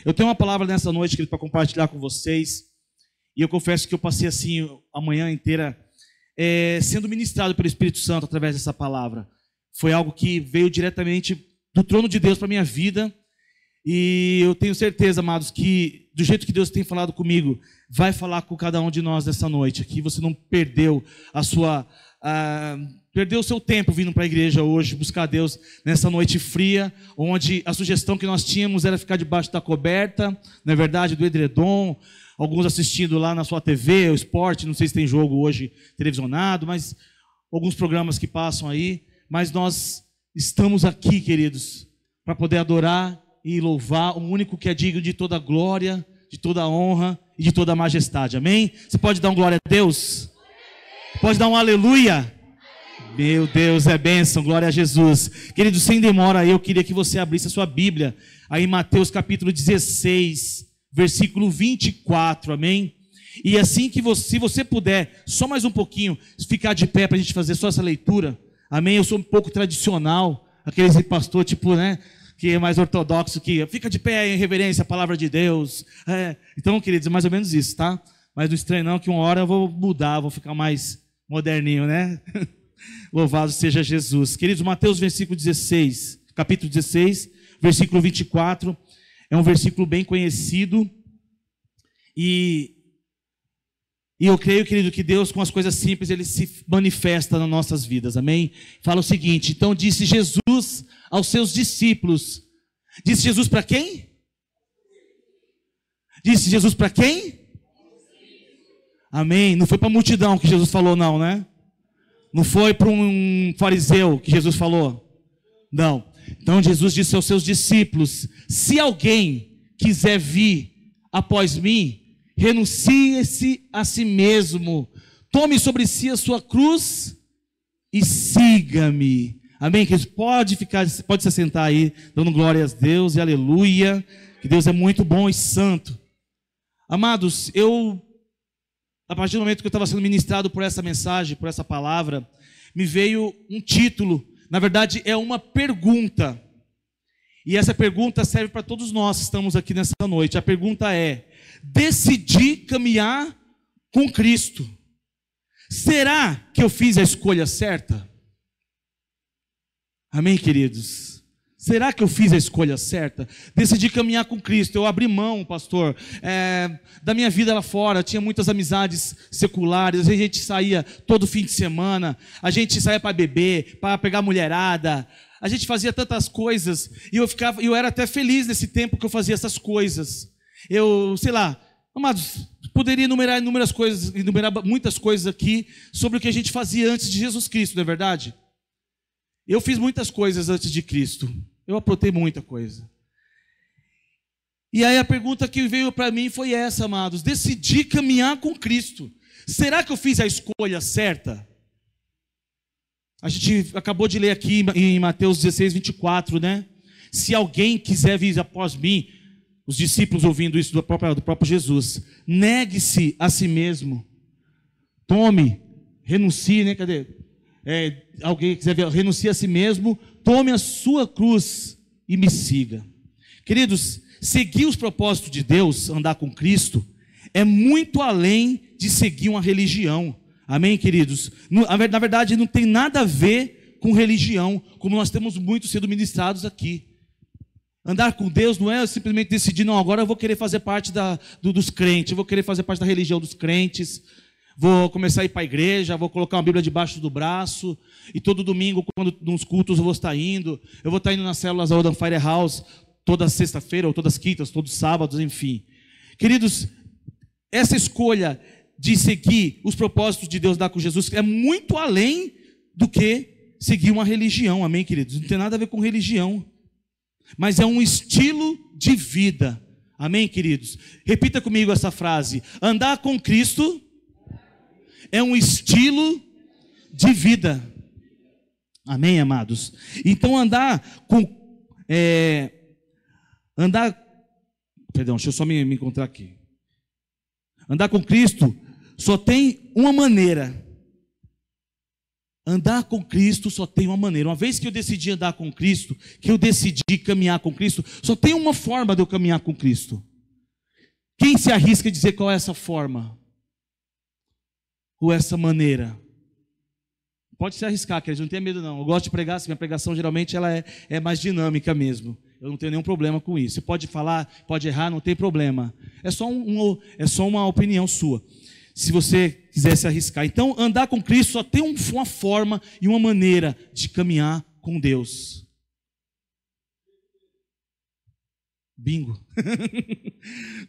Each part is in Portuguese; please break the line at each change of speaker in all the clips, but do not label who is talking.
Eu tenho uma palavra nessa noite, querido, para compartilhar com vocês. E eu confesso que eu passei assim a manhã inteira sendo ministrado pelo Espírito Santo através dessa palavra. Foi algo que veio diretamente do trono de Deus para a minha vida. E eu tenho certeza, amados, que do jeito que Deus tem falado comigo, vai falar com cada um de nós nessa noite aqui. Você não perdeu perdeu o seu tempo vindo para a igreja hoje, buscar Deus nessa noite fria, onde a sugestão que nós tínhamos era ficar debaixo da coberta, na verdade, do edredom, alguns assistindo lá na sua TV, o esporte, não sei se tem jogo hoje televisionado, mas alguns programas que passam aí, mas nós estamos aqui, queridos, para poder adorar e louvar o único que é digno de toda glória, de toda honra e de toda majestade, amém? Você pode dar um glória a Deus? Pode dar um aleluia? Meu Deus, é bênção, glória a Jesus. Querido, sem demora, eu queria que você abrisse a sua Bíblia, aí em Mateus capítulo 16, versículo 24, amém? E assim que se você puder, só mais um pouquinho, ficar de pé para a gente fazer só essa leitura, amém? Eu sou um pouco tradicional, aquele pastor tipo, né, que é mais ortodoxo, que fica de pé em reverência à palavra de Deus. Então, queridos, é mais ou menos isso, tá? Mas não estranho não, que uma hora eu vou mudar, vou ficar mais moderninho, né? Louvado seja Jesus. Queridos, Mateus capítulo 16, versículo 24, é um versículo bem conhecido, e eu creio, querido, que Deus, com as coisas simples, Ele se manifesta nas nossas vidas, amém? Fala o seguinte: então disse Jesus aos seus discípulos. Disse Jesus para quem? Disse Jesus para quem? Amém? Não foi para a multidão que Jesus falou, não, né? Não foi para um fariseu que Jesus falou. Não. Então Jesus disse aos seus discípulos: se alguém quiser vir após mim, renuncie-se a si mesmo, tome sobre si a sua cruz e siga-me. Amém? Pode se assentar aí, dando glória a Deus e aleluia, que Deus é muito bom e santo. Amados, a partir do momento que eu estava sendo ministrado por essa mensagem, por essa palavra, me veio um título, na verdade é uma pergunta, e essa pergunta serve para todos nós que estamos aqui nessa noite. A pergunta é: decidi caminhar com Cristo, será que eu fiz a escolha certa? Amém, queridos? Será que eu fiz a escolha certa? Decidi caminhar com Cristo. Eu abri mão, pastor, da minha vida lá fora. Tinha muitas amizades seculares. A gente saía todo fim de semana. A gente saía para beber, para pegar mulherada. A gente fazia tantas coisas. E eu era até feliz nesse tempo que eu fazia essas coisas. Sei lá, amados, poderia enumerar muitas coisas aqui sobre o que a gente fazia antes de Jesus Cristo, não é verdade? Eu fiz muitas coisas antes de Cristo. Eu aprontei muita coisa. E aí a pergunta que veio para mim foi essa, amados: decidi caminhar com Cristo. Será que eu fiz a escolha certa? A gente acabou de ler aqui em Mateus 16, 24, né? Se alguém quiser vir após mim, os discípulos ouvindo isso do próprio Jesus, negue-se a si mesmo. Tome, renuncie, né? Cadê? Alguém quiser ver, renuncie a si mesmo, tome a sua cruz e me siga. Queridos, seguir os propósitos de Deus, andar com Cristo, é muito além de seguir uma religião. Amém, queridos? Na verdade, não tem nada a ver com religião, como nós temos muito sido ministrados aqui. Andar com Deus não é simplesmente decidir: não, agora eu vou querer fazer parte dos crentes, eu vou querer fazer parte da religião dos crentes. Vou começar a ir para a igreja, vou colocar uma Bíblia debaixo do braço, e todo domingo, quando nos cultos eu vou estar indo nas células da Odan Fire House, toda sexta-feira, ou todas as quintas, todos os sábados, enfim. Queridos, essa escolha de seguir os propósitos de Deus, dar com Jesus, é muito além do que seguir uma religião, amém, queridos? Não tem nada a ver com religião, mas é um estilo de vida, amém, queridos? Repita comigo essa frase: andar com Cristo é um estilo de vida. Amém, amados? Então deixa eu só me encontrar aqui. Andar com Cristo só tem uma maneira: Andar com Cristo só tem uma maneira. Uma vez que eu decidi andar com Cristo, que eu decidi caminhar com Cristo, só tem uma forma de eu caminhar com Cristo. Quem se arrisca a dizer qual é essa forma? Ou essa maneira? Pode se arriscar, queridos, não tenha medo não. Eu gosto de pregar, minha pregação geralmente ela é mais dinâmica mesmo. Eu não tenho nenhum problema com isso. Você pode falar, pode errar, não tem problema. É só uma opinião sua. Se você quiser se arriscar. Então, andar com Cristo só tem uma forma e uma maneira de caminhar com Deus. Bingo.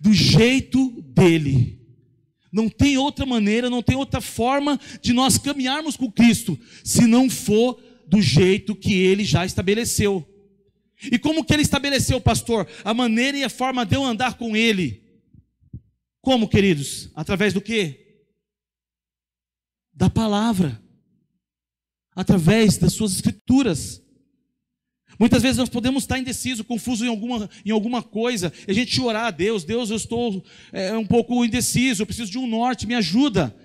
Do jeito dele. Não tem outra maneira, não tem outra forma de nós caminharmos com Cristo, se não for do jeito que ele já estabeleceu. E como que ele estabeleceu, pastor? A maneira e a forma de eu andar com ele. Como, queridos? Através do quê? Da palavra. Através das suas escrituras. Muitas vezes nós podemos estar indecisos, confusos em alguma coisa, e a gente orar a Deus, Deus, eu estou um pouco indeciso, eu preciso de um norte, me ajuda.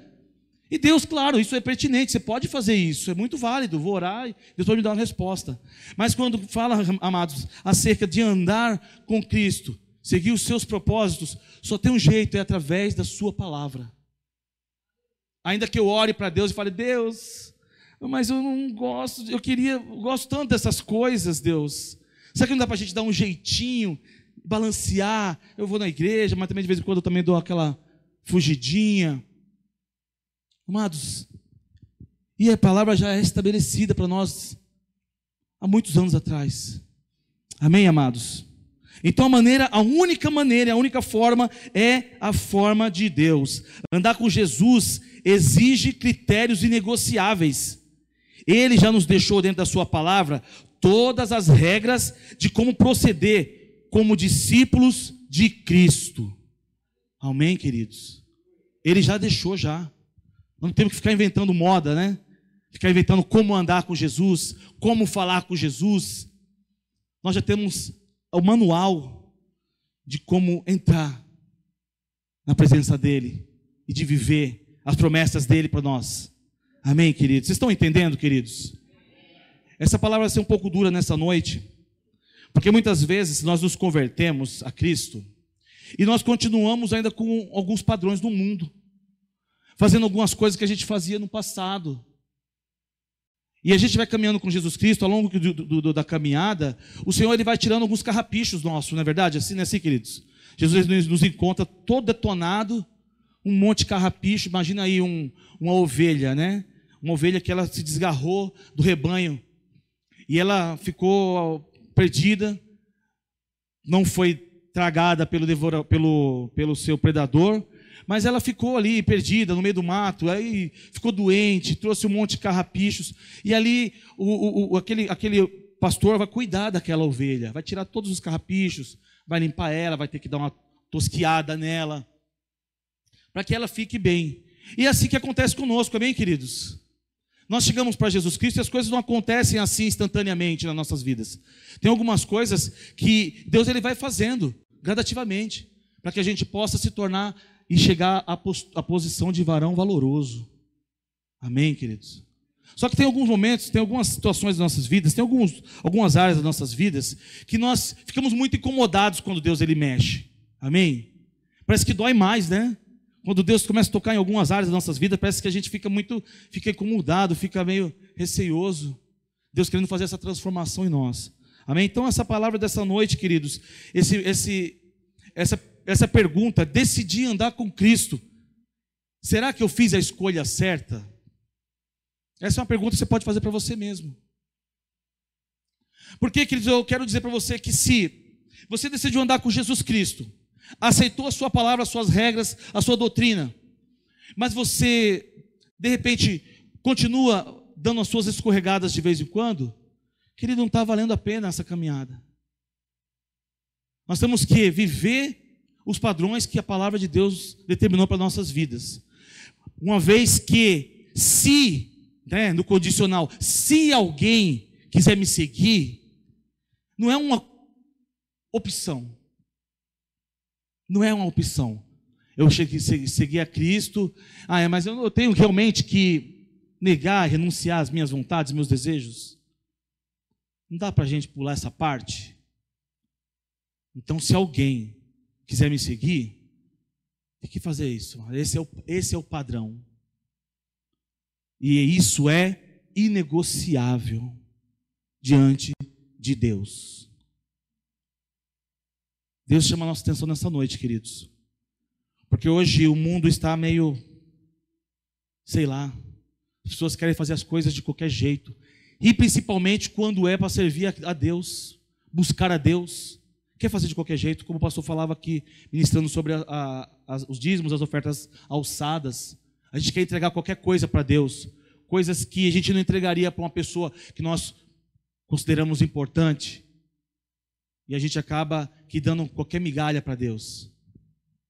E Deus, claro, isso é pertinente, você pode fazer isso, é muito válido, vou orar e Deus vai me dar uma resposta. Mas quando fala, amados, acerca de andar com Cristo, seguir os seus propósitos, só tem um jeito, é através da sua palavra. Ainda que eu ore para Deus e fale, Deus, mas eu não gosto, eu gosto tanto dessas coisas, Deus. Será que não dá para a gente dar um jeitinho, balancear? Eu vou na igreja, mas também de vez em quando eu também dou aquela fugidinha. Amados, e a palavra já é estabelecida para nós há muitos anos atrás. Amém, amados? Então a única forma é a forma de Deus. Andar com Jesus exige critérios inegociáveis. Ele já nos deixou dentro da sua palavra todas as regras de como proceder como discípulos de Cristo. Amém, queridos? Ele já deixou já. Não temos que ficar inventando moda, né? Ficar inventando como andar com Jesus, como falar com Jesus. Nós já temos o manual de como entrar na presença dEle e de viver as promessas dEle para nós. Amém, queridos? Vocês estão entendendo, queridos? Essa palavra vai ser um pouco dura nessa noite, porque muitas vezes nós nos convertemos a Cristo e nós continuamos ainda com alguns padrões do mundo, fazendo algumas coisas que a gente fazia no passado. E a gente vai caminhando com Jesus Cristo, ao longo da caminhada, o Senhor ele vai tirando alguns carrapichos nossos, não é verdade? Assim, não é assim, queridos? Jesus nos encontra todo detonado, um monte de carrapicho. Imagina aí uma ovelha, né? Uma ovelha que ela se desgarrou do rebanho, e ela ficou perdida, não foi tragada pelo seu predador, mas ela ficou ali perdida no meio do mato, aí ficou doente, trouxe um monte de carrapichos, e ali aquele pastor vai cuidar daquela ovelha, vai tirar todos os carrapichos, vai limpar ela, vai ter que dar uma tosquiada nela, para que ela fique bem. E é assim que acontece conosco, amém, queridos? Nós chegamos para Jesus Cristo e as coisas não acontecem assim instantaneamente nas nossas vidas. Tem algumas coisas que Deus ele vai fazendo gradativamente, para que a gente possa se tornar e chegar à posição de varão valoroso. Amém, queridos? Só que tem alguns momentos, tem algumas situações das nossas vidas, tem algumas áreas das nossas vidas que nós ficamos muito incomodados quando Deus ele mexe. Amém? Parece que dói mais, né? Quando Deus começa a tocar em algumas áreas das nossas vidas, parece que a gente fica incomodado, fica meio receoso. Deus querendo fazer essa transformação em nós. Amém? Então essa palavra dessa noite, queridos, essa pergunta, decidi andar com Cristo, será que eu fiz a escolha certa? Essa é uma pergunta que você pode fazer para você mesmo. Porque, queridos, eu quero dizer para você que se você decidiu andar com Jesus Cristo, aceitou a sua palavra, as suas regras, a sua doutrina, mas você, de repente, continua dando as suas escorregadas de vez em quando, querido, não está valendo a pena essa caminhada. Nós temos que viver os padrões que a palavra de Deus determinou para nossas vidas. Uma vez que, no condicional, se alguém quiser me seguir, não é uma opção. Não é uma opção. Eu seguir a Cristo, mas eu tenho realmente que negar, renunciar às minhas vontades, meus desejos? Não dá para a gente pular essa parte? Então, se alguém quiser me seguir, tem que fazer isso. Esse é o padrão. E isso é inegociável diante de Deus. Deus chama a nossa atenção nessa noite, queridos. Porque hoje o mundo está meio, sei lá, as pessoas querem fazer as coisas de qualquer jeito. E principalmente quando é para servir a Deus, buscar a Deus. Quer fazer de qualquer jeito, como o pastor falava aqui, ministrando sobre os dízimos, as ofertas alçadas. A gente quer entregar qualquer coisa para Deus. Coisas que a gente não entregaria para uma pessoa que nós consideramos importante. E a gente acaba que dando qualquer migalha para Deus.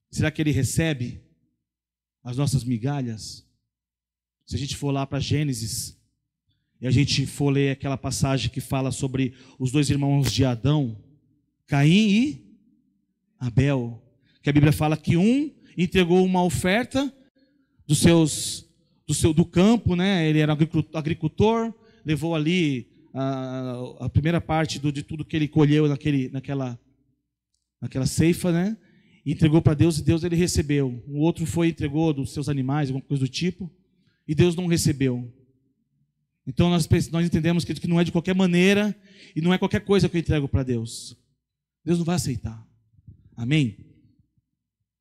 Será que Ele recebe as nossas migalhas? Se a gente for lá para Gênesis, e a gente for ler aquela passagem que fala sobre os dois irmãos de Adão, Caim e Abel, que a Bíblia fala que um entregou uma oferta do campo, né? Ele era agricultor, levou ali a primeira parte de tudo que ele colheu naquela ceifa, né? E entregou para Deus, e Deus ele recebeu. O outro entregou dos seus animais, alguma coisa do tipo, e Deus não recebeu. Então nós entendemos que não é de qualquer maneira e não é qualquer coisa que eu entrego para Deus. Deus não vai aceitar. Amém?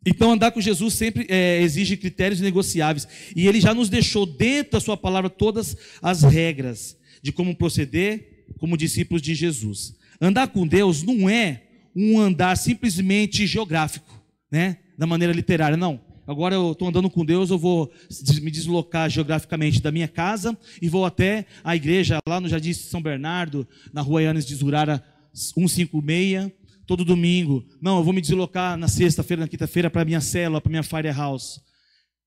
Então andar com Jesus sempre exige critérios inegociáveis. E Ele já nos deixou dentro da sua palavra todas as regras de como proceder como discípulos de Jesus. Andar com Deus não é um andar simplesmente geográfico, né? Da maneira literária, não. Agora eu estou andando com Deus, eu vou me deslocar geograficamente da minha casa e vou até a igreja lá no Jardim São Bernardo, na rua Yanes de Zurara 156, todo domingo. Não, eu vou me deslocar na sexta-feira, na quinta-feira para a minha célula, para a minha fire house.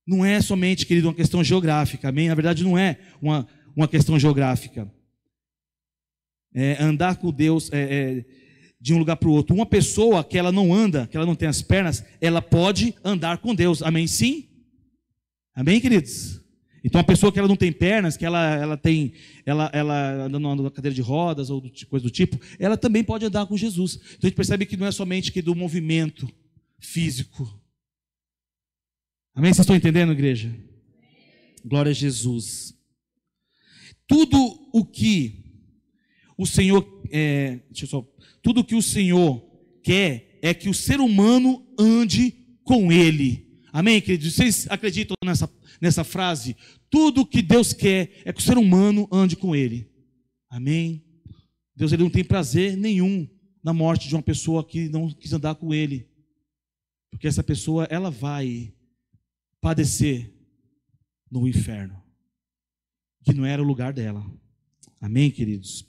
Não é somente, querido, uma questão geográfica, amém? Na verdade não é uma questão geográfica. Andar com Deus de um lugar para o outro. Uma pessoa que ela não anda, que ela não tem as pernas, ela pode andar com Deus. Amém? Sim? Amém, queridos? Então, uma pessoa que ela não tem pernas, que ela andando na cadeira de rodas ou coisa do tipo, ela também pode andar com Jesus. Então, a gente percebe que não é somente que do movimento físico. Amém? Vocês estão entendendo, igreja? Glória a Jesus. Tudo o que o Senhor tudo o que o Senhor quer é que o ser humano ande com Ele. Amém, queridos? Vocês acreditam nessa frase? Tudo o que Deus quer é que o ser humano ande com Ele. Amém? Deus ele não tem prazer nenhum na morte de uma pessoa que não quis andar com Ele. Porque essa pessoa, ela vai padecer no inferno, que não era o lugar dela. Amém, queridos?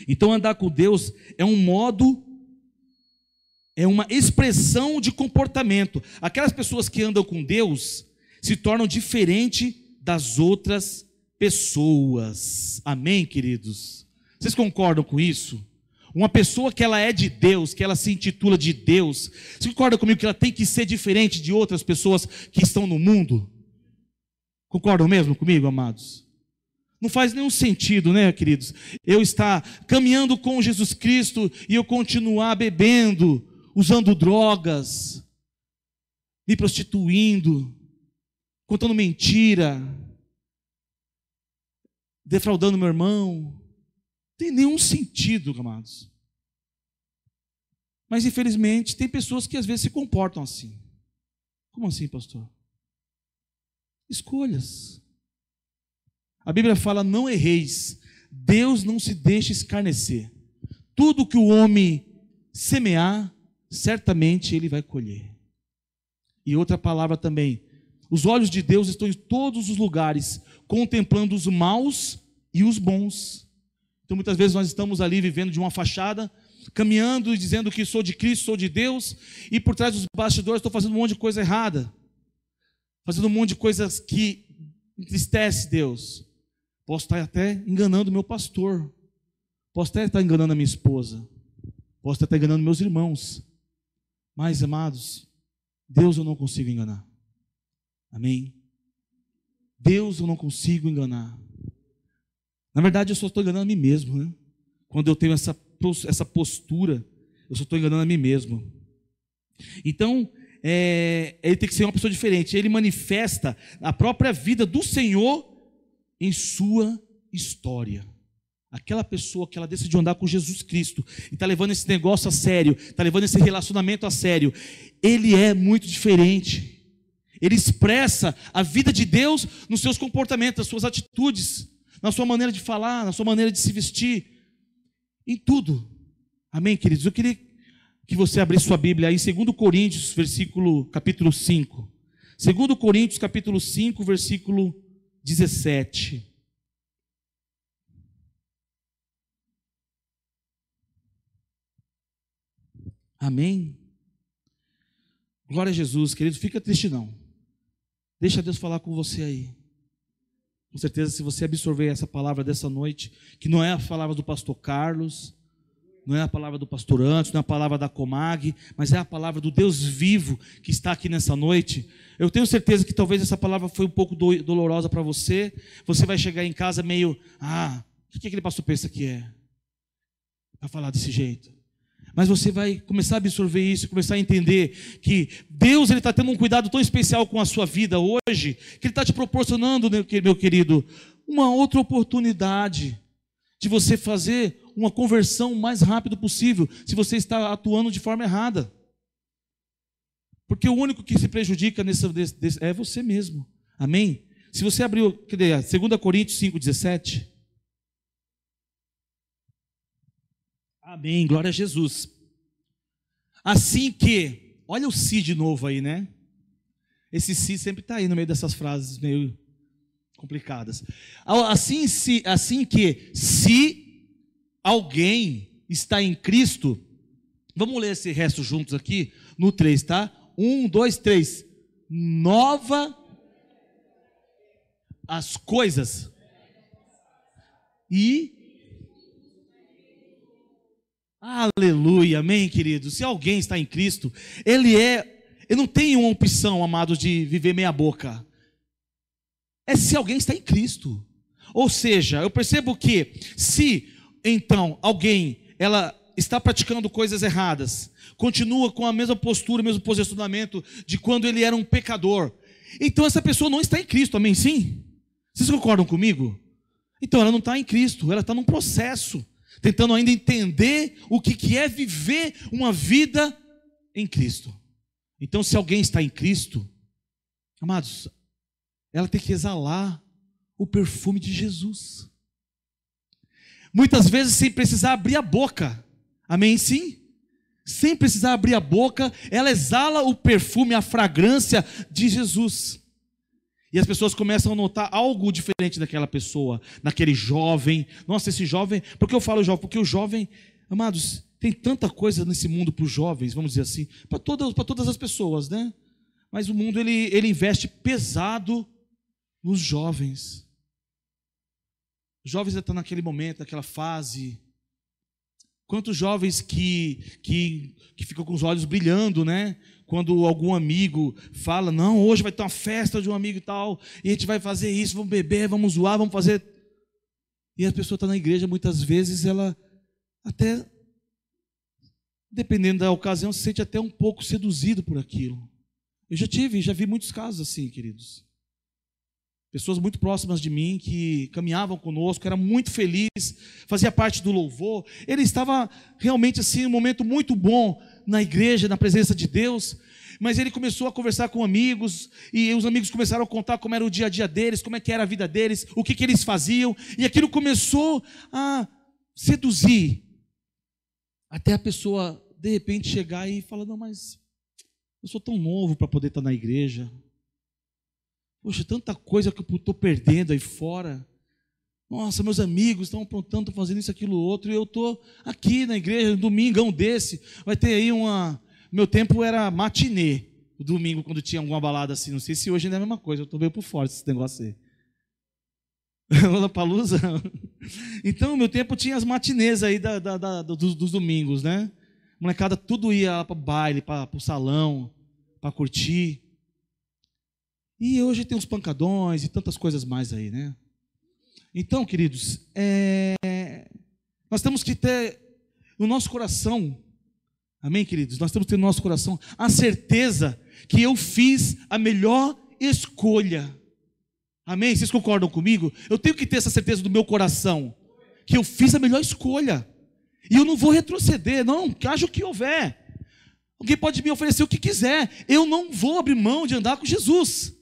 Então andar com Deus é um modo, é uma expressão de comportamento. Aquelas pessoas que andam com Deus se tornam diferentes das outras pessoas. Amém, queridos? Vocês concordam com isso? Uma pessoa que ela é de Deus, que ela se intitula de Deus, você concorda comigo que ela tem que ser diferente de outras pessoas que estão no mundo? Concordam mesmo comigo, amados? Não faz nenhum sentido, né, queridos? Eu estar caminhando com Jesus Cristo e eu continuar bebendo, usando drogas, me prostituindo, contando mentira, defraudando meu irmão. Não tem nenhum sentido, amados. Mas, infelizmente, tem pessoas que às vezes se comportam assim. Como assim, pastor? Escolhas. A Bíblia fala, não erreis. Deus não se deixa escarnecer. Tudo que o homem semear, certamente ele vai colher. E outra palavra também, os olhos de Deus estão em todos os lugares, contemplando os maus e os bons. Então muitas vezes nós estamos ali vivendo de uma fachada, caminhando e dizendo que sou de Cristo, sou de Deus, e por trás dos bastidores estou fazendo um monte de coisa errada, fazendo um monte de coisas que entristece Deus. Posso estar até enganando meu pastor, posso até estar enganando a minha esposa, posso até estar enganando meus irmãos, mas, amados, Deus eu não consigo enganar. Amém? Deus eu não consigo enganar. Na verdade, eu só estou enganando a mim mesmo, né? Quando eu tenho essa postura, eu só estou enganando a mim mesmo. Então, ele tem que ser uma pessoa diferente. Ele manifesta a própria vida do Senhor em sua história. Aquela pessoa que ela decidiu andar com Jesus Cristo e está levando esse negócio a sério, está levando esse relacionamento a sério, ele é muito diferente. Ele expressa a vida de Deus nos seus comportamentos, nas suas atitudes, na sua maneira de falar, na sua maneira de se vestir, em tudo. Amém, queridos? Eu queria que você abrisse sua Bíblia aí em 2 Coríntios, capítulo 5. 2 Coríntios, capítulo 5, versículo 17. Amém? Glória a Jesus, querido. Fica triste não. Deixa Deus falar com você aí. Com certeza, se você absorver essa palavra dessa noite, que não é a palavra do pastor Carlos, não é a palavra do pastor Antes, não é a palavra da Comag, mas é a palavra do Deus vivo que está aqui nessa noite. Eu tenho certeza que talvez essa palavra foi um pouco dolorosa para você. Você vai chegar em casa meio, o que aquele pastor pensa que é? Para falar desse jeito. Mas você vai começar a absorver isso, começar a entender que Deus está tendo um cuidado tão especial com a sua vida hoje, que Ele está te proporcionando, meu querido, uma outra oportunidade de você fazer uma conversão o mais rápido possível, se você está atuando de forma errada. Porque o único que se prejudica é você mesmo. Amém? Se você abriu, 2 Coríntios 5,17... Amém, glória a Jesus. Assim que, olha o se de novo aí, né? Esse se sempre está aí no meio dessas frases meio complicadas. Assim que, se alguém está em Cristo, vamos ler esse resto juntos aqui, no 3, tá? 1, 2, 3. Nova as coisas e... Aleluia, amém, querido. Se alguém está em Cristo, ele não tem uma opção, amados, de viver meia boca. É se alguém está em Cristo. Ou seja, eu percebo que se então ela está praticando coisas erradas, continua com a mesma postura, o mesmo posicionamento de quando ele era um pecador, então essa pessoa não está em Cristo, amém? Sim? Vocês concordam comigo? Então ela não está em Cristo, ela está num processo, tentando ainda entender o que é viver uma vida em Cristo. Então, se alguém está em Cristo, amados, ela tem que exalar o perfume de Jesus. Muitas vezes sem precisar abrir a boca. Amém? Sim? Sem precisar abrir a boca, ela exala o perfume, a fragrância de Jesus. E as pessoas começam a notar algo diferente daquela pessoa, naquele jovem. Nossa, esse jovem, por que eu falo jovem? Porque o jovem, amados, tem tanta coisa nesse mundo para os jovens, vamos dizer assim, para todas as pessoas, né? Mas o mundo, ele investe pesado nos jovens. Os jovens estão naquele momento, naquela fase. Quantos jovens que ficam com os olhos brilhando, né? Quando algum amigo fala, não, hoje vai ter uma festa de um amigo e tal, e a gente vai fazer isso, vamos beber, vamos zoar, vamos fazer. E a pessoa está na igreja, muitas vezes ela até, dependendo da ocasião, se sente até um pouco seduzido por aquilo. Eu já vi muitos casos assim, queridos. Pessoas muito próximas de mim, que caminhavam conosco, era muito feliz, fazia parte do louvor. Ele estava realmente assim, um momento muito bom na igreja, na presença de Deus. Mas ele começou a conversar com amigos, e os amigos começaram a contar como era o dia a dia deles, como é que era a vida deles, o que eles faziam. E aquilo começou a seduzir. Até a pessoa, de repente, chegar e falar, não, mas eu sou tão novo para poder estar na igreja. Poxa, tanta coisa que eu estou perdendo aí fora. Nossa, meus amigos estão aprontando, estão fazendo isso, aquilo, outro, e eu estou aqui na igreja, um domingão desse. Vai ter aí Meu tempo era matinê, o domingo, quando tinha alguma balada assim. Não sei se hoje ainda é a mesma coisa, eu estou meio por fora desse negócio aí. Lollapalooza. Então, meu tempo tinha as matinês aí dos domingos, né? Molecada, tudo ia para o baile, para o salão, para curtir. E hoje tem os pancadões e tantas coisas mais aí, né? Então, queridos, nós temos que ter no nosso coração, amém, queridos? Nós temos que ter no nosso coração a certeza que eu fiz a melhor escolha. Amém? Vocês concordam comigo? Eu tenho que ter essa certeza do meu coração, que eu fiz a melhor escolha. E eu não vou retroceder, não, haja o que houver. Alguém pode me oferecer o que quiser. Eu não vou abrir mão de andar com Jesus.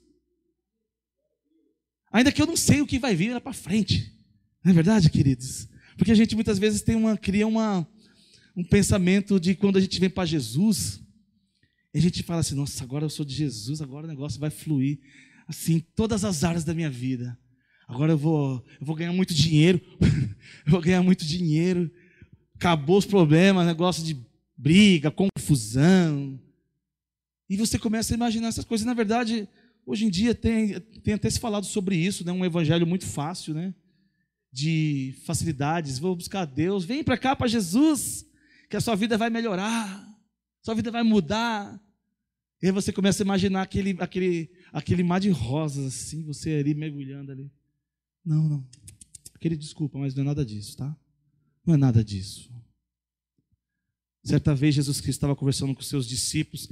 Ainda que eu não sei o que vai vir lá para frente. Não é verdade, queridos? Porque a gente muitas vezes cria um pensamento de quando a gente vem para Jesus, a gente fala assim, nossa, agora eu sou de Jesus, agora o negócio vai fluir. Assim, todas as áreas da minha vida. Agora eu vou ganhar muito dinheiro. Eu vou ganhar muito dinheiro. Acabou os problemas, negócio de briga, confusão. E você começa a imaginar essas coisas. Na verdade, hoje em dia tem até se falado sobre isso, né? Um evangelho muito fácil, né? De facilidades. Vou buscar Deus. Vem para cá, para Jesus, que a sua vida vai melhorar. Sua vida vai mudar. E aí você começa a imaginar aquele mar de rosas, assim, você ali mergulhando ali. Não. Aquele desculpa, mas não é nada disso, tá? Não é nada disso. Certa vez Jesus Cristo estava conversando com os seus discípulos,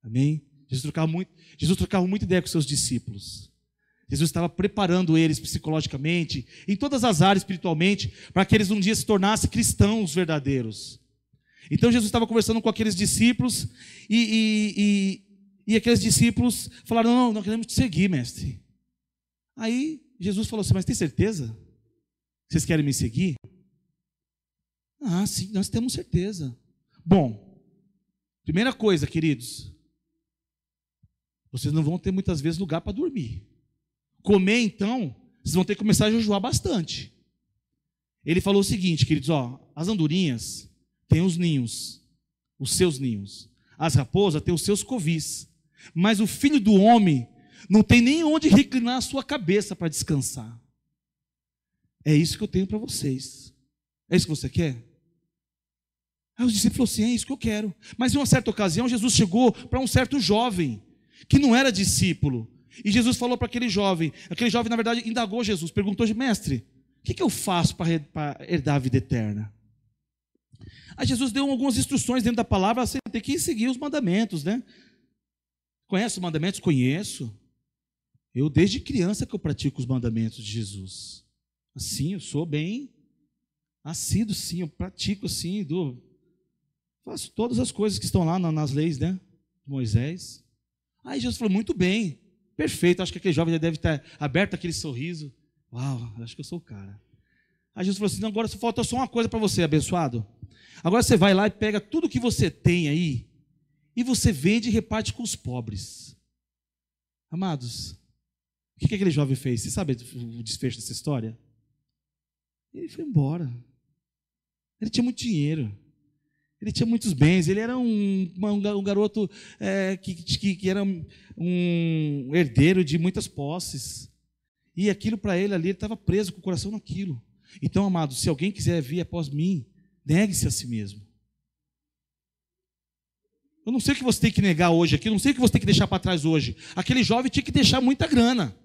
Amém? Jesus trocava muita ideia com os seus discípulos. Jesus estava preparando eles psicologicamente, em todas as áreas espiritualmente, para que eles um dia se tornassem cristãos verdadeiros. Então Jesus estava conversando com aqueles discípulos e aqueles discípulos falaram, não, nós queremos te seguir, mestre. Aí Jesus falou assim, mas tem certeza? Vocês querem me seguir? Ah, sim, nós temos certeza. Bom, primeira coisa, queridos, vocês não vão ter muitas vezes lugar para dormir. Comer, então, vocês vão ter que começar a jejuar bastante. Ele falou o seguinte, queridos, as andorinhas têm os ninhos, os seus ninhos. As raposas têm os seus covis. Mas o filho do homem não tem nem onde reclinar a sua cabeça para descansar. É isso que eu tenho para vocês. É isso que você quer? Aí os discípulos falaram assim, é isso que eu quero. Mas em uma certa ocasião, Jesus chegou para um certo jovem, que não era discípulo. E Jesus falou para aquele jovem, na verdade, indagou Jesus, perguntou, mestre, o que eu faço para herdar a vida eterna? Aí Jesus deu algumas instruções dentro da palavra, você tem que seguir os mandamentos, né? Conhece os mandamentos? Conheço. Eu desde criança que eu pratico os mandamentos de Jesus. Assim, eu sou bem assíduo, sim, eu pratico assim, faço todas as coisas que estão lá nas leis, né? De Moisés. Aí Jesus falou, muito bem, perfeito, acho que aquele jovem já deve estar aberto aquele sorriso. Uau, acho que eu sou o cara. Aí Jesus falou assim, não, agora falta só uma coisa para você, abençoado. Agora você vai lá e pega tudo que você tem aí e você vende e reparte com os pobres. Amados, o que aquele jovem fez? Você sabe o desfecho dessa história? Ele foi embora. Ele tinha muito dinheiro. Ele tinha muitos bens. Ele era um garoto que era um herdeiro de muitas posses. E aquilo para ele ali, ele estava preso com o coração naquilo. Então, amados, se alguém quiser vir após mim, negue-se a si mesmo. Eu não sei o que você tem que negar hoje aqui, eu não sei o que você tem que deixar para trás hoje. Aquele jovem tinha que deixar muita grana.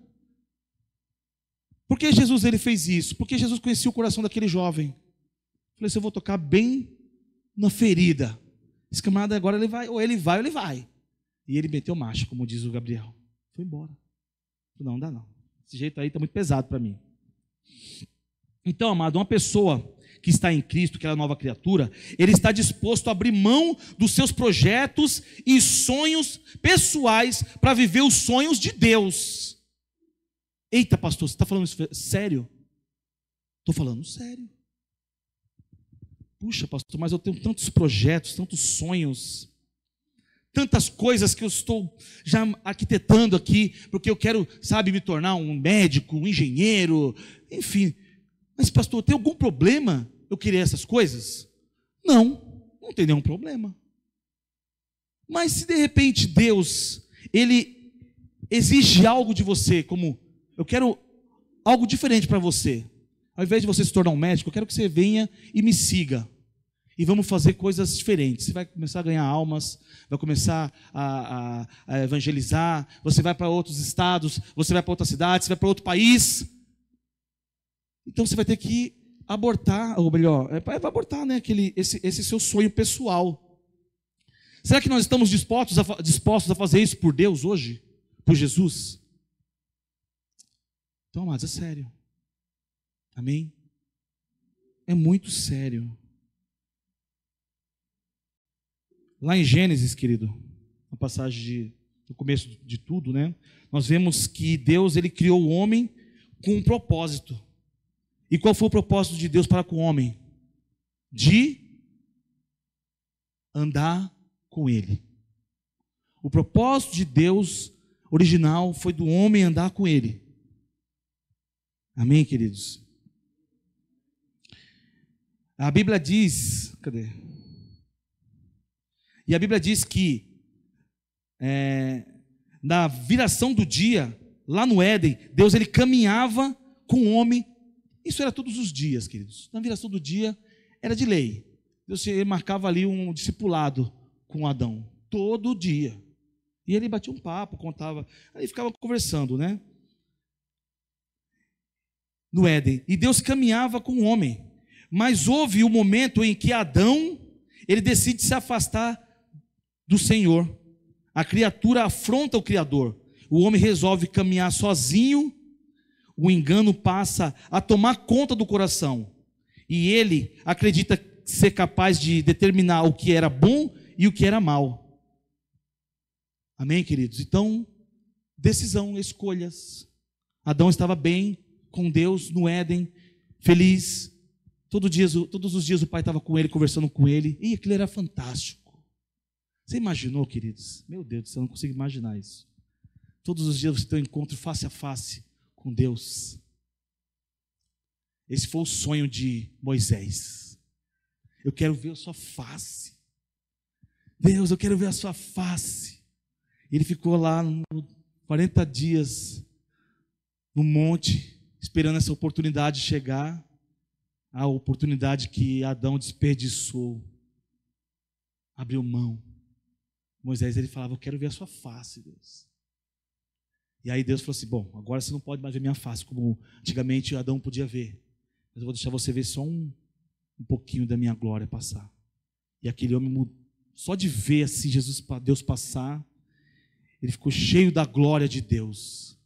Por que Jesus ele fez isso? Porque Jesus conhecia o coração daquele jovem. Falei assim, eu vou tocar bem na ferida. Esse camarada agora ele vai, ou ele vai, ou ele vai. E ele meteu marcha, como diz o Gabriel. Foi embora. Não dá não. Esse jeito aí está muito pesado para mim. Então, amado, uma pessoa que está em Cristo, que é a nova criatura, ele está disposto a abrir mão dos seus projetos e sonhos pessoais para viver os sonhos de Deus. Eita, pastor, você está falando isso sério? Estou falando sério. Puxa, pastor, mas eu tenho tantos projetos, tantos sonhos, tantas coisas que eu estou já arquitetando aqui, porque eu quero, me tornar um médico, um engenheiro, enfim. Mas, pastor, tem algum problema eu querer essas coisas? Não tem nenhum problema. Mas se de repente Deus, Ele exige algo de você, como eu quero algo diferente para você. Ao invés de você se tornar um médico, eu quero que você venha e me siga. e vamos fazer coisas diferentes. Você vai começar a ganhar almas, vai começar a evangelizar, você vai para outros estados, você vai para outra cidade, você vai para outro país. Então você vai ter que abortar, ou melhor, vai abortar, né, esse seu sonho pessoal. Será que nós estamos dispostos a fazer isso por Deus hoje? Por Jesus? Então, amados, é sério. Amém? É muito sério. Lá em Gênesis, querido, na passagem do começo de tudo, né? Nós vemos que Deus, ele criou o homem com um propósito. E qual foi o propósito de Deus para com o homem? De andar com ele. O propósito de Deus original foi do homem andar com ele. Amém, queridos? A Bíblia diz, cadê? E a Bíblia diz que na viração do dia, lá no Éden, Deus ele caminhava com o homem. Isso era todos os dias, queridos. Na viração do dia era de lei. Deus marcava ali um discipulado com Adão, todo dia. E ele batia um papo, contava, aí ficava conversando, né? No Éden. E Deus caminhava com o homem. Mas houve um momento em que Adão, ele decide se afastar do Senhor. A criatura afronta o Criador. O homem resolve caminhar sozinho. O engano passa a tomar conta do coração. E ele acredita ser capaz de determinar o que era bom e o que era mal. Amém, queridos? Então, decisão, escolhas. Adão estava bem com Deus no Éden, feliz. Todos os dias o pai estava com ele, conversando com ele. E aquilo era fantástico. Você imaginou, queridos? Meu Deus do céu, eu não consigo imaginar isso. Todos os dias você tem um encontro face a face com Deus. Esse foi o sonho de Moisés. Eu quero ver a sua face. Deus, eu quero ver a sua face. Ele ficou lá 40 dias no monte, esperando essa oportunidade chegar. A oportunidade que Adão desperdiçou. Abriu mão. Moisés, ele falava, eu quero ver a sua face, Deus. E aí Deus falou assim, bom, agora você não pode mais ver minha face, como antigamente Adão podia ver. Mas eu vou deixar você ver só um pouquinho da minha glória passar. E aquele homem, só de ver assim Deus passar, ele ficou cheio da glória de Deus.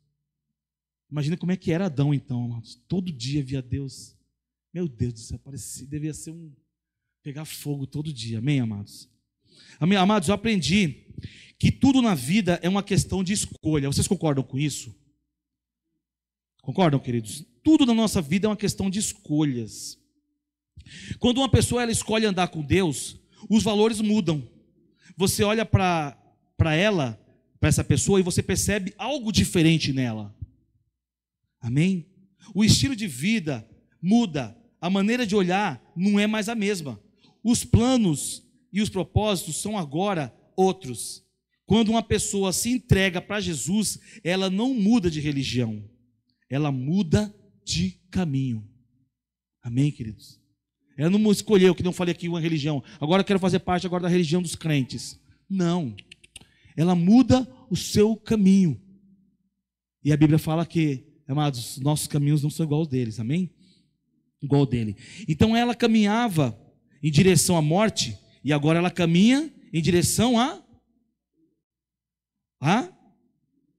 Imagina como é que era Adão então, amados. Todo dia via Deus. Meu Deus do céu, devia ser pegar fogo todo dia. Amém, amados? Amém, amados, eu aprendi que tudo na vida é uma questão de escolha. Vocês concordam com isso? Concordam, queridos? Tudo na nossa vida é uma questão de escolhas. Quando uma pessoa ela escolhe andar com Deus, os valores mudam. Você olha para ela, para essa pessoa, e você percebe algo diferente nela. Amém? O estilo de vida muda. A maneira de olhar não é mais a mesma. Os planos e os propósitos são agora outros. Quando uma pessoa se entrega para Jesus, ela não muda de religião, ela muda de caminho. Amém, queridos? Ela não escolheu, que não falei aqui, uma religião. Agora eu quero fazer parte agora da religião dos crentes. Não. Ela muda o seu caminho. E a Bíblia fala que, amados, nossos caminhos não são igual aos deles. Amém? Igual ao dele. Então ela caminhava em direção à morte, e agora ela caminha em direção à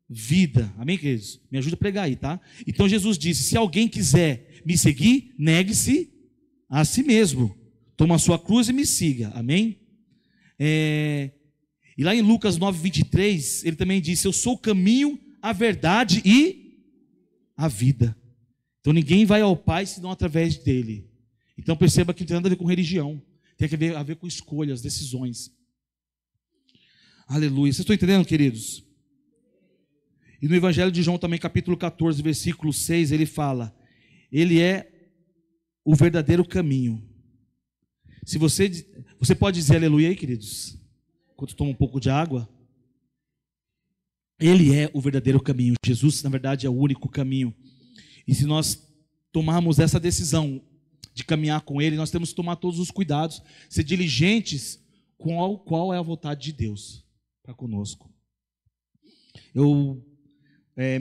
vida. Amém, queridos? Me ajuda a pregar aí, tá? Então Jesus disse, se alguém quiser me seguir, negue-se a si mesmo. Toma a sua cruz e me siga. Amém? E lá em Lucas 9:23, ele também disse, eu sou o caminho, a verdade e a vida. Então ninguém vai ao Pai senão através dele. Então perceba que não tem nada a ver com religião. Tem a ver com escolhas, decisões. Aleluia. Vocês estão entendendo, queridos? E no Evangelho de João também, capítulo 14, versículo 6, ele fala, ele é o verdadeiro caminho. Se você pode dizer aleluia aí, queridos? Enquanto toma um pouco de água. Ele é o verdadeiro caminho. Jesus, na verdade, é o único caminho. E se nós tomarmos essa decisão de caminhar com Ele, nós temos que tomar todos os cuidados, ser diligentes com qual é a vontade de Deus para conosco. Eu,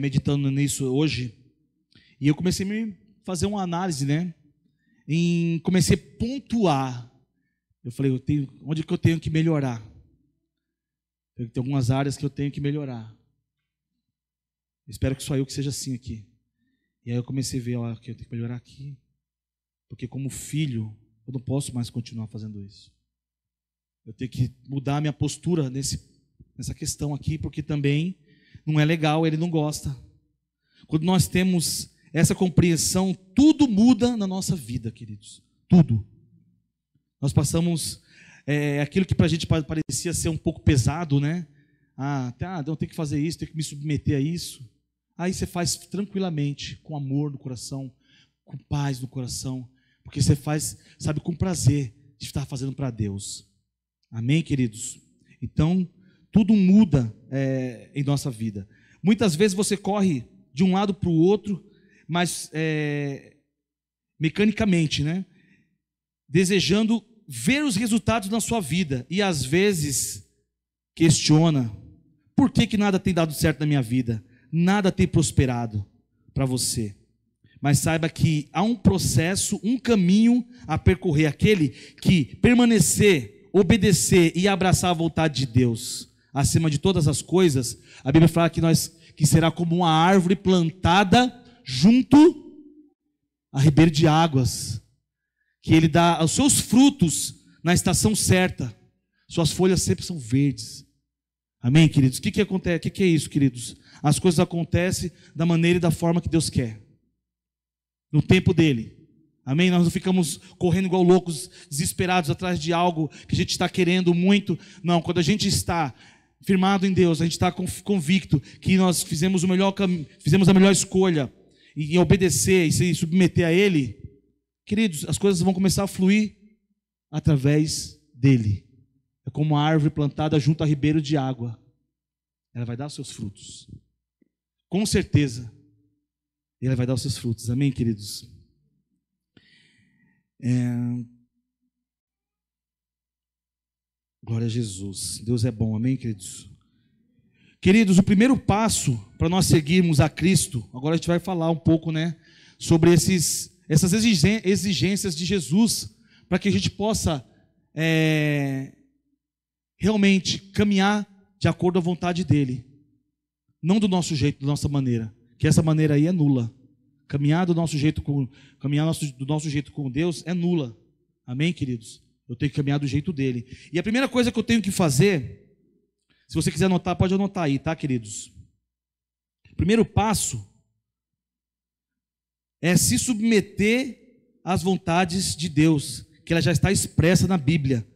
meditando nisso hoje, e eu comecei a me fazer uma análise, né? Comecei a pontuar. Eu falei, onde que eu tenho que melhorar? Tem algumas áreas que eu tenho que melhorar. Espero que só eu que seja assim aqui. E aí eu comecei a ver, ó, que eu tenho que melhorar aqui. Porque como filho, eu não posso mais continuar fazendo isso. Eu tenho que mudar a minha postura nessa questão aqui, porque também não é legal, ele não gosta. Quando nós temos essa compreensão, tudo muda na nossa vida, queridos. Tudo. Nós passamos aquilo que para a gente parecia ser um pouco pesado, né? Eu tenho que fazer isso, tenho que me submeter a isso. Aí você faz tranquilamente, com amor no coração, com paz no coração, porque você faz, sabe, com prazer de estar fazendo para Deus. Amém, queridos? Então, tudo muda em nossa vida. Muitas vezes você corre de um lado para o outro, mas mecanicamente, né? Desejando ver os resultados na sua vida. E às vezes questiona: por que nada tem dado certo na minha vida? Nada tem prosperado para você. Mas saiba que há um processo, um caminho a percorrer. Aquele que permanecer, obedecer e abraçar a vontade de Deus acima de todas as coisas, a Bíblia fala que será como uma árvore plantada junto a ribeiro de águas, que ele dá os seus frutos na estação certa, suas folhas sempre são verdes. Amém, queridos? O que acontece? O que é isso, queridos? As coisas acontecem da maneira e da forma que Deus quer, no tempo dele. Amém? Nós não ficamos correndo igual loucos, desesperados atrás de algo que a gente está querendo muito. Não, quando a gente está firmado em Deus, a gente está convicto que nós fizemos a melhor escolha em obedecer e se submeter a Ele, queridos, as coisas vão começar a fluir através dele. É como uma árvore plantada junto a ribeiro de água. Ela vai dar os seus frutos. Com certeza, ela vai dar os seus frutos. Amém, queridos? Glória a Jesus. Deus é bom. Amém, queridos? Queridos, o primeiro passo para nós seguirmos a Cristo, agora a gente vai falar um pouco, né, sobre essas exigências de Jesus, para que a gente possa realmente caminhar de acordo à vontade dele, não do nosso jeito, da nossa maneira, que essa maneira aí é nula. Caminhar do nosso jeito com Deus é nula. Amém, queridos? Eu tenho que caminhar do jeito dele. E a primeira coisa que eu tenho que fazer, se você quiser anotar, pode anotar aí, tá, queridos? O primeiro passo é se submeter às vontades de Deus, que ela já está expressa na Bíblia.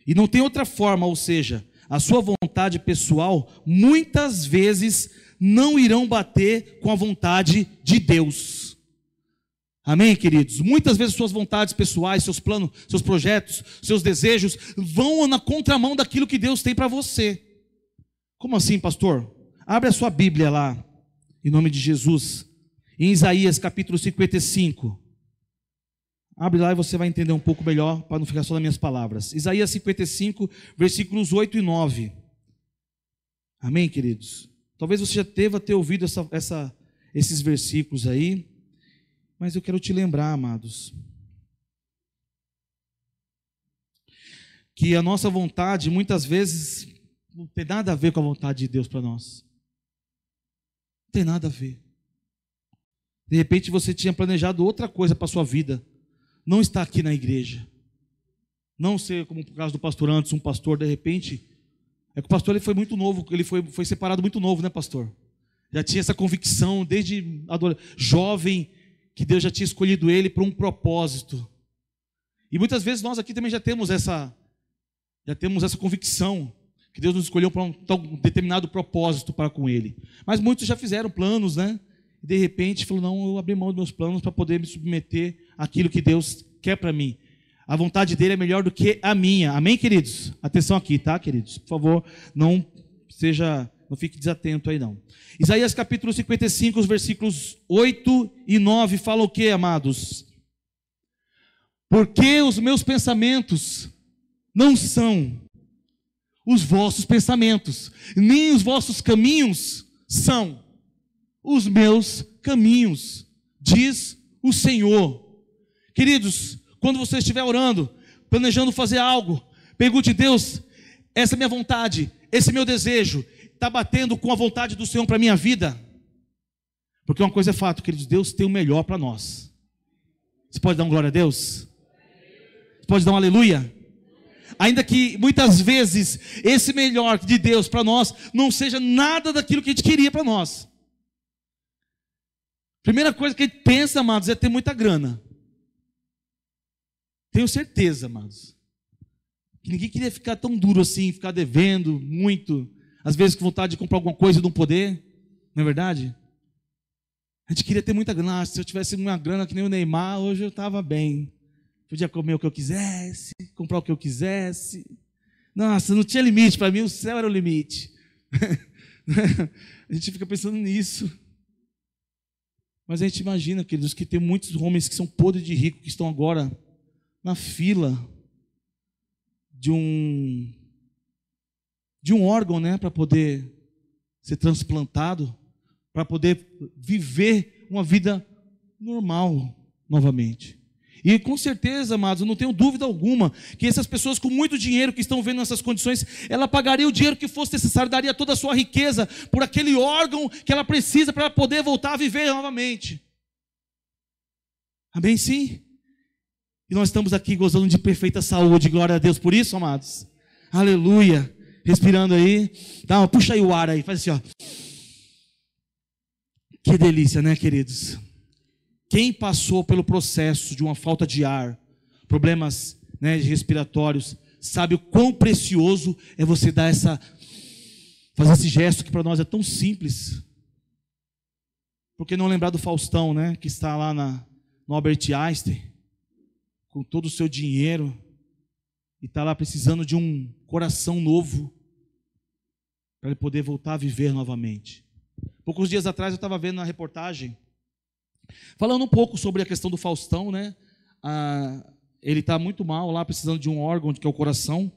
E não tem outra forma, ou seja, a sua vontade pessoal muitas vezes não irão bater com a vontade de Deus. Amém, queridos? Muitas vezes suas vontades pessoais, seus planos, seus projetos, seus desejos vão na contramão daquilo que Deus tem para você. Como assim, pastor? Abre a sua Bíblia lá, em nome de Jesus, em Isaías capítulo 55. Abre lá e você vai entender um pouco melhor, para não ficar só nas minhas palavras. Isaías 55, versículos 8 e 9. Amém, queridos? Talvez você já deva ter ouvido esses versículos aí, mas eu quero te lembrar, amados, que a nossa vontade, muitas vezes, não tem nada a ver com a vontade de Deus para nós. Não tem nada a ver. De repente você tinha planejado outra coisa para a sua vida, não está aqui na igreja, não ser como por causa do pastor antes, um pastor de repente, é que o pastor ele foi muito novo, ele foi separado muito novo, né, pastor? Já tinha essa convicção desde jovem, que Deus já tinha escolhido ele para um propósito. E muitas vezes nós aqui também já temos essa convicção, que Deus nos escolheu para um determinado propósito para com ele. Mas muitos já fizeram planos, né? E de repente falou, não, eu abri mão dos meus planos para poder me submeter àquilo que Deus quer para mim. A vontade dele é melhor do que a minha. Amém, queridos? Atenção aqui, tá, queridos? Por favor, não fique desatento aí não. Isaías capítulo 55, os versículos 8 e 9 falam o que, amados? Porque os meus pensamentos não são os vossos pensamentos, nem os vossos caminhos são os meus caminhos, diz o Senhor. Queridos, quando você estiver orando, planejando fazer algo, pergunte: Deus, essa é minha vontade, esse é meu desejo, está batendo com a vontade do Senhor para a minha vida? Porque uma coisa é fato, queridos, Deus tem o melhor para nós. Você pode dar um glória a Deus? Você pode dar um aleluia? Ainda que muitas vezes esse melhor de Deus para nós não seja nada daquilo que a gente queria para nós. Primeira coisa que a gente pensa, amados, é ter muita grana. Tenho certeza, amados, que ninguém queria ficar tão duro assim, ficar devendo muito, às vezes com vontade de comprar alguma coisa e não poder, não é verdade? A gente queria ter muita grana. Se eu tivesse uma grana que nem o Neymar, hoje eu estava bem. Podia comer o que eu quisesse, comprar o que eu quisesse. Nossa, não tinha limite, para mim o céu era o limite. A gente fica pensando nisso. Mas a gente imagina, queridos, que tem muitos homens que são podres de rico, que estão agora na fila de um órgão, né, para poder ser transplantado, para poder viver uma vida normal novamente. E com certeza, amados, eu não tenho dúvida alguma que essas pessoas com muito dinheiro que estão vendo nessas condições, ela pagaria o dinheiro que fosse necessário, daria toda a sua riqueza por aquele órgão que ela precisa para poder voltar a viver novamente. Amém? Sim? E nós estamos aqui gozando de perfeita saúde, glória a Deus por isso, amados. Aleluia. Respirando aí. Puxa aí o ar aí, faz assim, ó. Que delícia, né, queridos? Quem passou pelo processo de uma falta de ar, problemas, né, respiratórios, sabe o quão precioso é você dar fazer esse gesto que para nós é tão simples. Por que não lembrar do Faustão, né, que está lá no Albert Einstein, com todo o seu dinheiro, e está lá precisando de um coração novo, para ele poder voltar a viver novamente. Poucos dias atrás eu estava vendo na reportagem, falando um pouco sobre a questão do Faustão, né? Ele está muito mal lá, precisando de um órgão, que é o coração,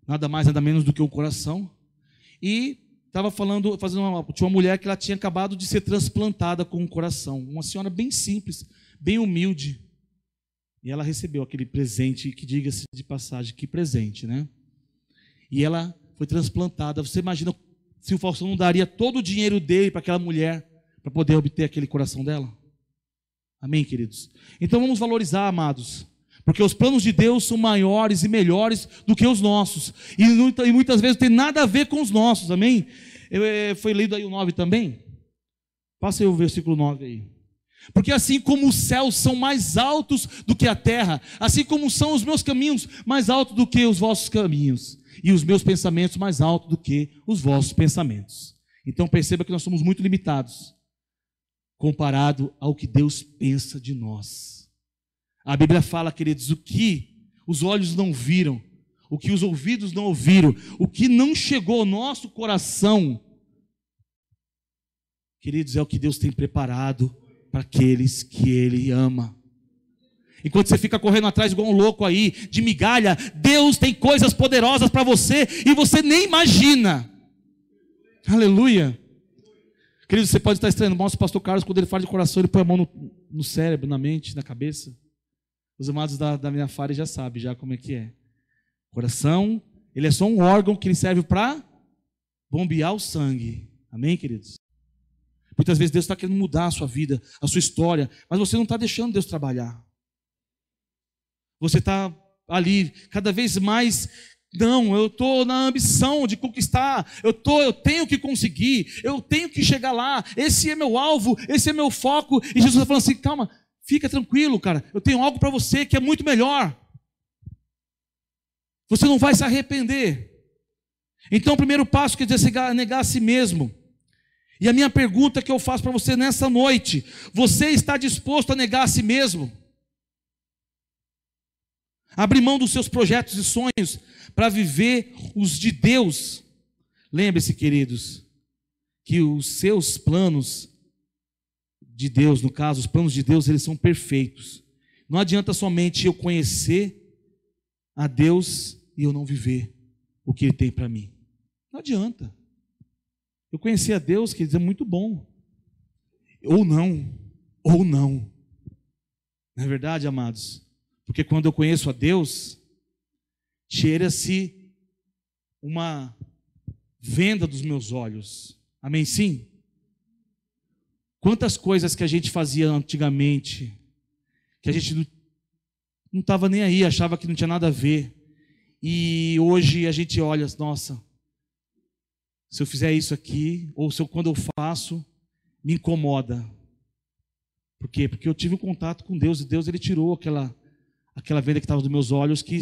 nada mais, nada menos do que o coração. E estava tinha uma mulher que ela tinha acabado de ser transplantada com um coração, uma senhora bem simples, bem humilde. E ela recebeu aquele presente, que diga-se de passagem, que presente, né? E ela foi transplantada. Você imagina se o Faustão não daria todo o dinheiro dele para aquela mulher, para poder obter aquele coração dela? Amém, queridos? Então vamos valorizar, amados, porque os planos de Deus são maiores e melhores do que os nossos, e muitas vezes não tem nada a ver com os nossos, amém? Foi lido aí o 9 também? Passa aí o versículo 9 aí. Porque assim como os céus são mais altos do que a terra, assim como são os meus caminhos mais altos do que os vossos caminhos, e os meus pensamentos mais altos do que os vossos pensamentos. Então perceba que nós somos muito limitados comparado ao que Deus pensa de nós. A Bíblia fala, queridos, o que os olhos não viram, o que os ouvidos não ouviram, o que não chegou ao nosso coração, queridos, é o que Deus tem preparado para aqueles que Ele ama. Enquanto você fica correndo atrás igual um louco aí, de migalha, Deus tem coisas poderosas para você e você nem imagina. Aleluia. Querido, você pode estar estranhando, o nosso pastor Carlos, quando ele fala de coração, ele põe a mão no cérebro, na mente, na cabeça. Os amados da minha Fare já sabem já como é que é. Coração, ele é só um órgão que ele serve para bombear o sangue. Amém, queridos? Muitas vezes Deus está querendo mudar a sua vida, a sua história, mas você não está deixando Deus trabalhar. Você está ali cada vez mais, não, eu estou na ambição de conquistar, eu tenho que conseguir, eu tenho que chegar lá, esse é meu alvo, esse é meu foco, e Jesus está falando assim, calma, fica tranquilo, cara, eu tenho algo para você que é muito melhor, você não vai se arrepender. Então o primeiro passo quer dizer negar a si mesmo. E a minha pergunta que eu faço para você nessa noite, você está disposto a negar a si mesmo? Abrir mão dos seus projetos e sonhos para viver os de Deus? Lembre-se, queridos, que os seus planos de Deus, no caso, os planos de Deus, eles são perfeitos. Não adianta somente eu conhecer a Deus e eu não viver o que Ele tem para mim. Não adianta. Eu conhecer a Deus, quer dizer, é muito bom. Ou não. Não é verdade, amados? Porque quando eu conheço a Deus, tira-se uma venda dos meus olhos. Amém? Sim? Quantas coisas que a gente fazia antigamente, que a gente não estava nem aí, achava que não tinha nada a ver. E hoje a gente olha, nossa, se eu fizer isso aqui, ou quando eu faço, me incomoda. Por quê? Porque eu tive um contato com Deus, e Deus Ele tirou aquela venda que estava dos meus olhos, que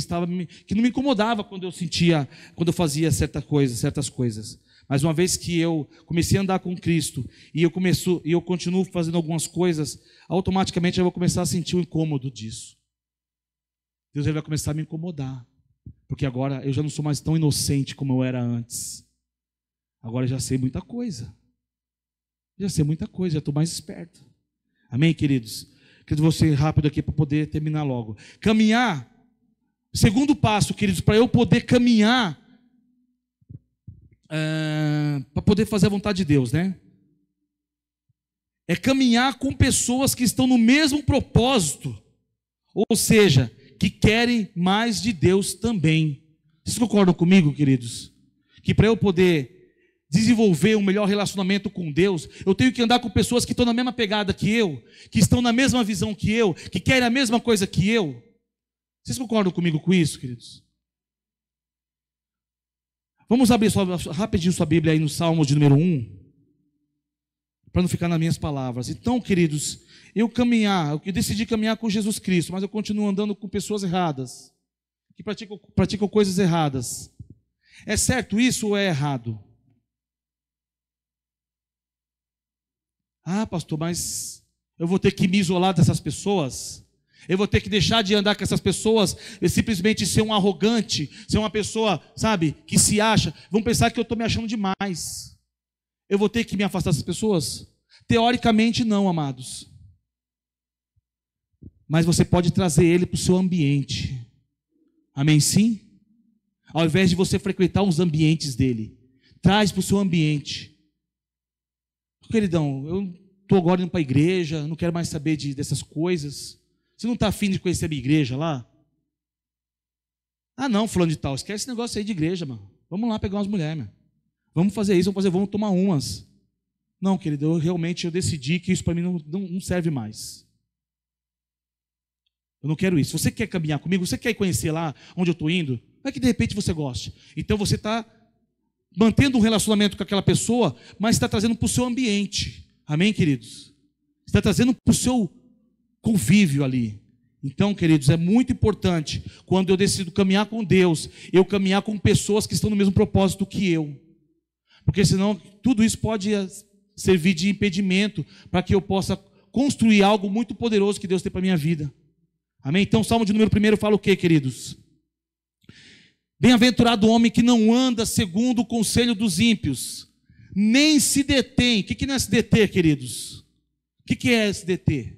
não me incomodava quando eu fazia certas coisas. Mas uma vez que eu comecei a andar com Cristo, e eu continuo fazendo algumas coisas, automaticamente eu vou começar a sentir o incômodo disso. Deus Ele vai começar a me incomodar, porque agora eu já não sou mais tão inocente como eu era antes. Agora eu já sei muita coisa. Já estou mais esperto. Amém, queridos? Querido, vou ser rápido aqui para poder terminar logo. Caminhar, segundo passo, queridos, para eu poder caminhar, para poder fazer a vontade de Deus, né? É caminhar com pessoas que estão no mesmo propósito, ou seja, que querem mais de Deus também. Vocês concordam comigo, queridos? Que para eu poder desenvolver um melhor relacionamento com Deus, eu tenho que andar com pessoas que estão na mesma pegada que eu, que estão na mesma visão que eu, que querem a mesma coisa que eu. Vocês concordam comigo com isso, queridos? Vamos abrir rapidinho sua Bíblia aí no Salmo de número 1, para não ficar nas minhas palavras. Então, queridos, eu decidi caminhar com Jesus Cristo, mas eu continuo andando com pessoas erradas, que praticam coisas erradas. É certo isso ou é errado? Ah, pastor, mas eu vou ter que me isolar dessas pessoas? Eu vou ter que deixar de andar com essas pessoas e simplesmente ser um arrogante, ser uma pessoa, sabe, que se acha? Vão pensar que eu estou me achando demais. Eu vou ter que me afastar dessas pessoas? Teoricamente não, amados. Mas você pode trazer ele para o seu ambiente. Amém, sim? Ao invés de você frequentar os ambientes dele, traz para o seu ambiente. Queridão, eu estou agora indo para a igreja, não quero mais saber dessas coisas. Você não está afim de conhecer a minha igreja lá? Ah não, fulano de tal, esquece esse negócio aí de igreja, mano. Vamos lá pegar umas mulheres, mano. Vamos fazer isso, vamos tomar umas. Não, querido, eu decidi que isso para mim não serve mais. Eu não quero isso. Você quer caminhar comigo? Você quer conhecer lá onde eu estou indo? Não é que de repente você goste. Então você está mantendo um relacionamento com aquela pessoa, mas está trazendo para o seu ambiente. Amém, queridos? Está trazendo para o seu convívio ali. Então, queridos, é muito importante, quando eu decido caminhar com Deus, eu caminhar com pessoas que estão no mesmo propósito que eu. Porque senão, tudo isso pode servir de impedimento para que eu possa construir algo muito poderoso que Deus tem para a minha vida. Amém? Então, o Salmo de número 1 fala o quê, queridos? Bem-aventurado o homem que não anda segundo o conselho dos ímpios, nem se detém. O que não é se deter, queridos? O que é se deter?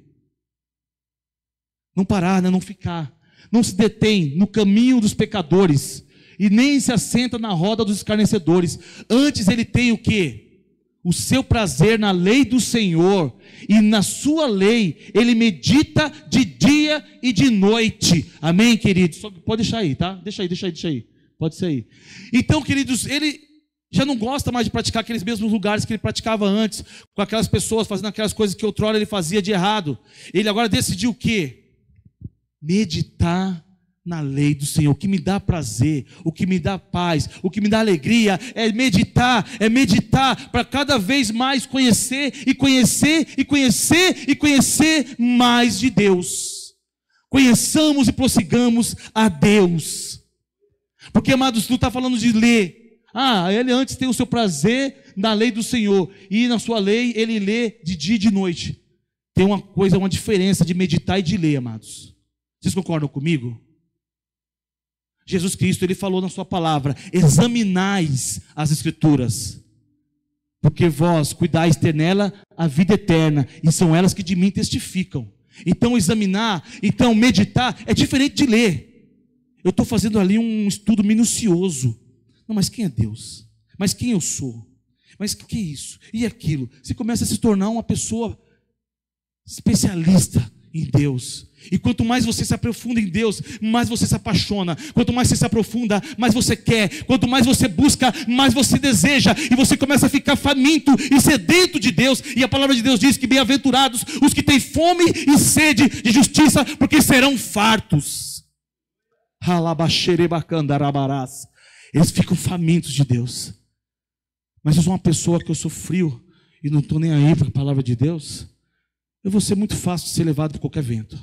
Não parar, né? Não ficar. Não se detém no caminho dos pecadores, e nem se assenta na roda dos escarnecedores. Antes ele tem o quê? O seu prazer na lei do Senhor, e na sua lei ele medita de dia e de noite. Amém, queridos? Pode deixar aí, tá? Deixa aí. Pode ser aí. Então, queridos, ele já não gosta mais de praticar aqueles mesmos lugares que ele praticava antes, com aquelas pessoas fazendo aquelas coisas que outrora ele fazia de errado. Ele agora decidiu o quê? Meditar na lei do Senhor. O que me dá prazer, o que me dá paz, o que me dá alegria é meditar para cada vez mais conhecer mais de Deus. Conheçamos e prossigamos a Deus. Porque, amados, não está falando de ler. Ele antes tem o seu prazer na lei do Senhor, e na sua lei ele lê de dia e de noite. Tem uma diferença de meditar e de ler, amados. Vocês concordam comigo? Jesus Cristo, ele falou na sua palavra: examinais as Escrituras, porque vós cuidais ter nela a vida eterna, e são elas que de mim testificam. Então examinar, então meditar, é diferente de ler. Eu estou fazendo ali um estudo minucioso. Não, mas quem é Deus? Mas quem eu sou? Mas o que é isso? E aquilo? Você começa a se tornar uma pessoa especialista em Deus. E quanto mais você se aprofunda em Deus, mais você se apaixona. Quanto mais você se aprofunda, mais você quer. Quanto mais você busca, mais você deseja. E você começa a ficar faminto e sedento de Deus. E a palavra de Deus diz que bem-aventurados os que têm fome e sede de justiça, porque serão fartos. Eles ficam famintos de Deus. Mas eu sou uma pessoa que eu sou frio e não estou nem aí para a palavra de Deus. Eu vou ser muito fácil de ser levado por qualquer vento.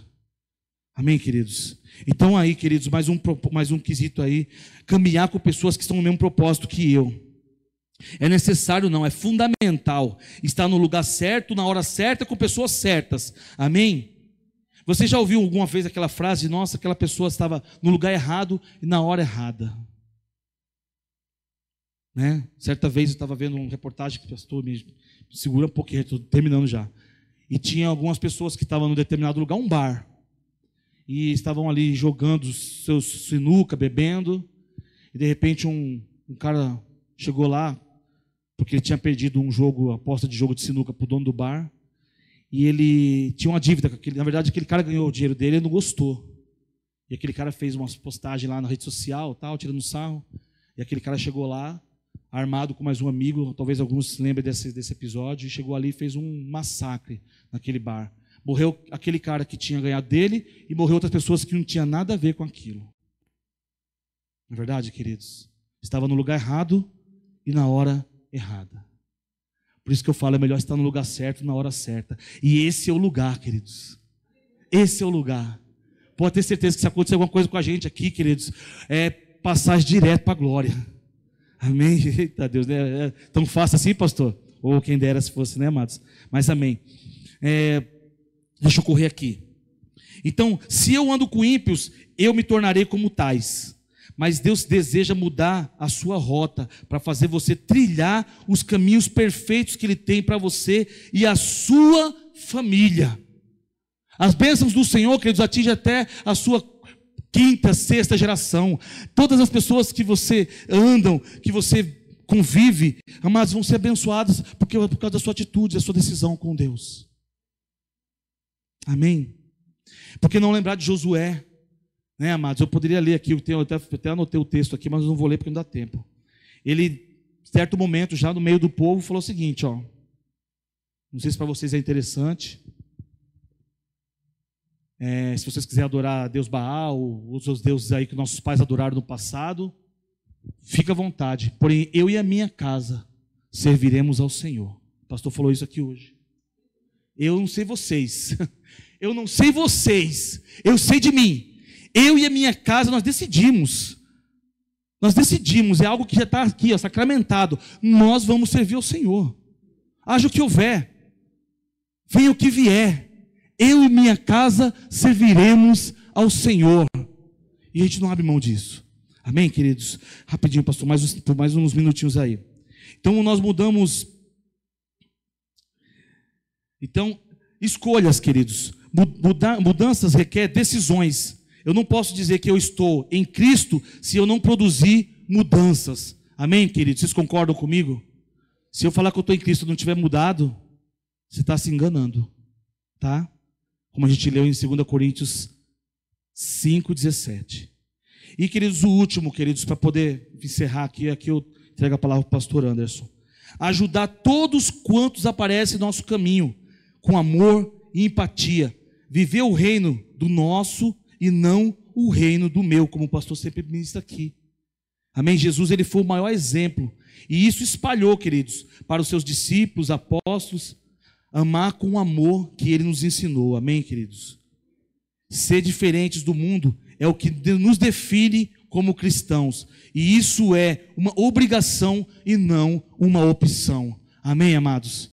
Amém, queridos? Então aí, queridos, mais um quesito aí. Caminhar com pessoas que estão no mesmo propósito que eu. É necessário não, é fundamental estar no lugar certo, na hora certa, com pessoas certas. Amém? Você já ouviu alguma vez aquela frase, nossa, aquela pessoa estava no lugar errado e na hora errada? Né? Certa vez eu estava vendo uma reportagem que o pastor me segura um pouquinho, estou terminando já. E tinha algumas pessoas que estavam num determinado lugar, um bar, e estavam ali jogando seus sinuca, bebendo, e de repente um cara chegou lá, porque ele tinha perdido um jogo, aposta de jogo de sinuca para o dono do bar, e ele tinha uma dívida, na verdade aquele cara ganhou o dinheiro dele e não gostou. E aquele cara fez uma postagem lá na rede social, tal, tirando sarro, e aquele cara chegou lá, armado com mais um amigo, talvez alguns se lembrem desse episódio, e chegou ali e fez um massacre naquele bar. Morreu aquele cara que tinha ganhado dele e morreu outras pessoas que não tinham nada a ver com aquilo. Não é verdade, queridos? Estava no lugar errado e na hora errada. Por isso que eu falo, é melhor estar no lugar certo, na hora certa. E esse é o lugar, queridos. Esse é o lugar. Pode ter certeza que se acontecer alguma coisa com a gente aqui, queridos, é passagem direto para a glória. Amém? Eita Deus, né? É tão fácil assim, pastor? Ou quem dera se fosse, né, amados? Mas amém. Deixa eu correr aqui. Então, se eu ando com ímpios, eu me tornarei como tais. Mas Deus deseja mudar a sua rota para fazer você trilhar os caminhos perfeitos que Ele tem para você e a sua família. As bênçãos do Senhor, queridos, atingem até a sua quinta, sexta geração. Todas as pessoas que você andam, que você convive, amados, vão ser abençoadas por causa da sua atitude, da sua decisão com Deus. Amém? Porque não lembrar de Josué, né, amados? Eu poderia ler aqui, eu até anotei o texto aqui, mas não vou ler porque não dá tempo. Ele, certo momento, já no meio do povo, falou o seguinte, ó. Não sei se para vocês é interessante. Se vocês quiserem adorar Deus Baal, ou os deuses aí que nossos pais adoraram no passado, fica à vontade. Porém, eu e a minha casa serviremos ao Senhor. O pastor falou isso aqui hoje. Eu não sei vocês. Eu não sei vocês. Eu sei de mim. Eu e a minha casa, nós decidimos. Nós decidimos. É algo que já está aqui, ó, sacramentado. Nós vamos servir ao Senhor. Haja o que houver. Venha o que vier. Eu e minha casa serviremos ao Senhor. E a gente não abre mão disso. Amém, queridos? Rapidinho, pastor, mais uns minutinhos aí. Então, nós mudamos. Então, escolhas, queridos. Mudanças requer decisões. Eu não posso dizer que eu estou em Cristo se eu não produzir mudanças. Amém, queridos? Vocês concordam comigo? Se eu falar que eu estou em Cristo e não tiver mudado, você está se enganando. Tá? Como a gente leu em 2 Coríntios 5,17. E, queridos, o último, queridos, para poder encerrar aqui eu entrego a palavra para o pastor Anderson. Ajudar todos quantos aparecem em nosso caminho, com amor e empatia. Viver o reino do nosso e não o reino do meu, como o pastor sempre ministra aqui. Amém? Jesus, ele foi o maior exemplo. E isso espalhou, queridos, para os seus discípulos, apóstolos, amar com o amor que ele nos ensinou. Amém, queridos? Ser diferentes do mundo é o que nos define como cristãos. E isso é uma obrigação e não uma opção. Amém, amados?